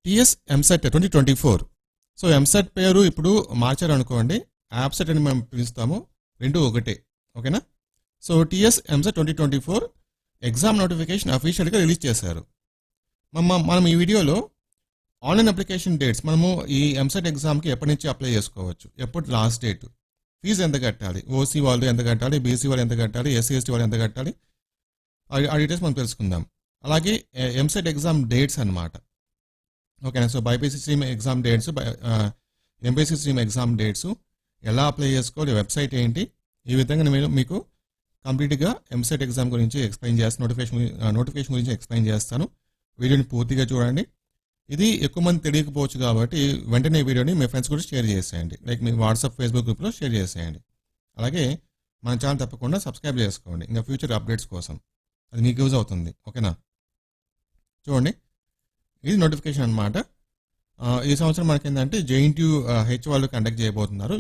TS EAMCET 2024. So EAMCET పేరు ఇప్పుడు మార్చారనుకోండి, యాప్సెట్ అని మనం పిలుస్తాము, రెండు ఒకటే. ఓకేనా? So TS EAMCET 2024 exam notification అఫీషియల్గా రిలీజ్ చేశారు. మనం ఈ వీడియోలో ఆన్లైన్ అప్లికేషన్ డేట్స్, మనము ఈ ఎంసెట్ ఎగ్జామ్కి ఎప్పటి నుంచి అప్లై చేసుకోవచ్చు, ఎప్పుడు లాస్ట్ డేట్, ఫీజు ఎంత కట్టాలి, ఓసీ వాళ్ళు ఎంత కట్టాలి, బీసీ వాళ్ళు ఎంత కట్టాలి, ఎస్సీ ఎస్టీ వాళ్ళు ఎంత కట్టాలి, ఆ డీటెయిల్స్ మనం తెలుసుకుందాం. అలాగే ఎంసెట్ ఎగ్జామ్ డేట్స్ అన్నమాట. ఓకేనా? So BiPC stream exam dates, MPC stream exam dates, ఎలా అప్లై చేసుకోవాలి, వెబ్సైట్ ఏంటి, ఈ విధంగా నేను మీకు కంప్లీట్గా ఎంసెట్ ఎగ్జామ్ గురించి ఎక్స్ప్లెయిన్ చేస్తాను, నోటిఫికేషన్ గురించి ఎక్స్ప్లెయిన్ చేస్తాను. వీడియోని పూర్తిగా చూడండి. ఇది ఎక్కువ మంది తెలియకపోవచ్చు కాబట్టి వెంటనే ఈ వీడియోని మీ ఫ్రెండ్స్ కూడా షేర్ చేసేయండి, లైక్ మీ వాట్సాప్, ఫేస్బుక్ గ్రూప్లో షేర్ చేసేయండి. అలాగే మన ఛానల్ తప్పకుండా సబ్స్క్రైబ్ చేసుకోండి, ఇంకా ఫ్యూచర్ అప్డేట్స్ కోసం, అది మీకు యూజ్ అవుతుంది. ఓకేనా? చూడండి, ఇది నోటిఫికేషన్ అనమాట. ఈ సంవత్సరం మనకి ఏంటంటే జేఎన్టీయూ హెచ్ వాళ్ళు కండక్ట్ చేయబోతున్నారు.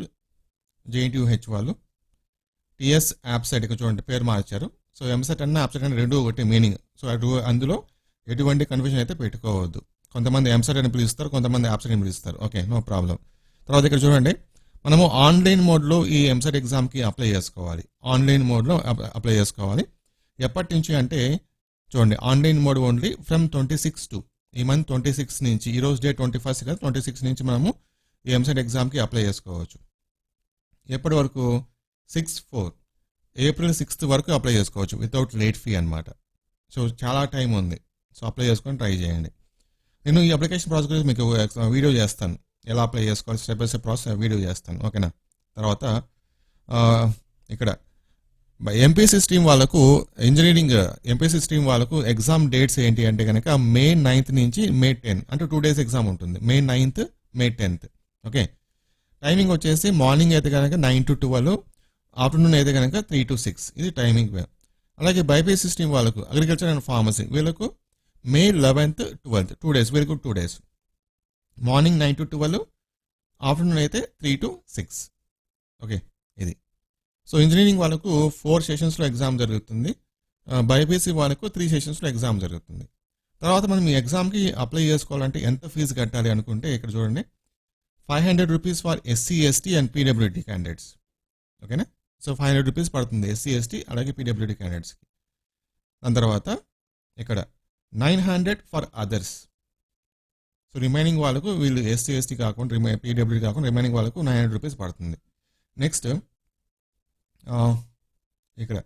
జేఎన్టీయూ హెచ్ వాళ్ళు టిఎస్ యాప్సెట్, ఇక్కడ చూడండి పేరు మార్చారు. సో ఎంసెట్ అన్న యాప్సెట్ అన్న రెండు ఒకటి మీనింగ్. సో అందులో ఎటువంటి కన్ఫ్యూజన్ అయితే పెట్టుకోవద్దు. కొంతమంది ఎంసెట్ అని పిలుస్తారు, కొంతమంది యాప్సెట్ అని పిలుస్తారు. Okay, no problem. తర్వాత ఇక్కడ చూడండి, మనము ఆన్లైన్ మోడ్లో ఈ ఎంసెట్ ఎగ్జామ్కి అప్లై చేసుకోవాలి. ఆన్లైన్ మోడ్లో అప్లై చేసుకోవాలి. ఎప్పటి నుంచి అంటే చూడండి, online mode only from 26 to ఈ మంత్ 26 నుంచి, ఈరోజు డేట్ 21 కదా, 26 నుంచి మనము ఈ ఎంసెట్ ఎగ్జామ్కి అప్లై చేసుకోవచ్చు. ఎప్పటి వరకు? 6/4 ఏప్రిల్ 6th వరకు అప్లై చేసుకోవచ్చు వితౌట్ లేట్ ఫీ అనమాట. సో చాలా టైం ఉంది. సో అప్లై చేసుకొని ట్రై చేయండి. నేను ఈ అప్లికేషన్ ప్రాసెస్ గురించి మీకు వీడియో చేస్తాను, ఎలా అప్లై చేసుకోవాలి, step by step process video చేస్తాను. ఓకేనా? తర్వాత ఇక్కడ ఎంపీసీ స్ట్రీమ్ వాళ్ళకు, ఇంజనీరింగ్ ఎంపీసీ స్ట్రీమ్ వాళ్ళకు ఎగ్జామ్ డేట్స్ ఏంటి అంటే కనుక May 9th నుంచి May 10, అంటే 2 days ఎగ్జామ్ ఉంటుంది. May 9th, May 10th. Okay, timing వచ్చేసి మార్నింగ్ అయితే కనుక 9 to 12, ఆఫ్టర్నూన్ అయితే కనుక 3 to 6, ఇది టైమింగ్. అలాగే బైపీసీ స్ట్రీమ్ వాళ్ళకు, అగ్రికల్చర్ అండ్ ఫార్మసీ వీళ్ళకు May 11th, 12th, 2 days, very good 2 days. Morning 9 to 12, afternoon అయితే 3 to 6. ఓకే, ఇది. సో ఇంజనీరింగ్ వాళ్ళకు 4 సెషన్స్లో ఎగ్జామ్ జరుగుతుంది. బైపీసీ వాళ్ళకు 3 సెషన్స్లో ఎగ్జామ్ జరుగుతుంది. తర్వాత మనం ఈ ఎగ్జామ్కి అప్లై చేసుకోవాలంటే ఎంత ఫీజు కట్టాలి అనుకుంటే ఇక్కడ చూడండి, 500 rupees for SC ST and PWD candidates. ఓకేనా? సో 500 రూపీస్ పడుతుంది ఎస్సీ ఎస్టీ అలాగే పీడబ్ల్యూడీ క్యాండిడేట్స్కి. దాని తర్వాత ఇక్కడ 900 ఫర్ అదర్స్. సో రిమైనింగ్ వాళ్ళకు, వీళ్ళు ఎస్సీ ఎస్టీ కాకుండా, పీడబ్ల్యూడీ కాకుండా రిమైనింగ్ వాళ్ళకు 900 రూపీస్ పడుతుంది. నెక్స్ట్ ఇక్కడ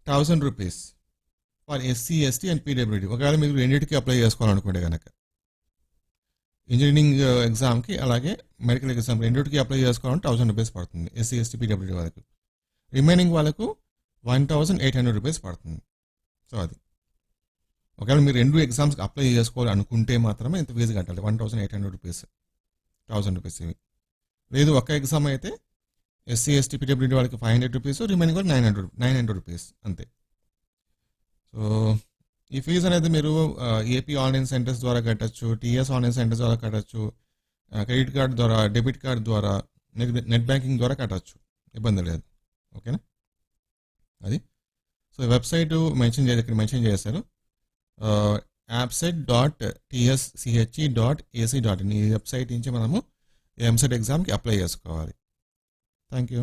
1000 rupees for SC ST and PWD. ఒకవేళ మీరు రెండింటికి అప్లై చేసుకోవాలనుకుంటే కనుక, ఇంజనీరింగ్ ఎగ్జామ్కి అలాగే మెడికల్ ఎగ్జామ్ రెండింటికి అప్లై చేసుకోవాలంటే 1000 రూపీస్ పడుతుంది ఎస్సీ ఎస్టీ పీడబ్ల్యూడీ వాళ్ళకు. రిమైనింగ్ వాళ్ళకు 1800 రూపీస్ పడుతుంది. సో అది ఒకవేళ మీరు 2 ఎగ్జామ్స్కి అప్లై చేసుకోవాలి అనుకుంటే మాత్రమే ఇంత ఫీజు కట్టాలి, 1800 రూపీస్, 1000 రూపీస్ ఇవి. లేదు ఒక ఎగ్జామ్ అయితే ఎస్సీ ఎస్టీ పీడబ్ల్యూడీ వాళ్ళకి 500 రూపీస్, రిమైనింగ్ వాళ్ళకి 900 రూపీస్ అంతే. సో ఈ ఫీజు అనేది మీరు ఏపీ ఆన్లైన్ సెంటర్స్ ద్వారా కట్టచ్చు, టీఎస్ ఆన్లైన్ సెంటర్స్ ద్వారా కట్టచ్చు, క్రెడిట్ కార్డ్ ద్వారా, డెబిట్ కార్డ్ ద్వారా, నెట్ బ్యాంకింగ్ ద్వారా కట్టచ్చు, ఇబ్బంది లేదు. ఓకేనా? అది. సో వెబ్సైట్ ఇక్కడ మెన్షన్ చేశారు, appset.tschE.ac.in. ఈ వెబ్సైట్ నుంచి మనము ఎంసెట్ ఎగ్జామ్కి అప్లై చేసుకోవాలి. Thank you.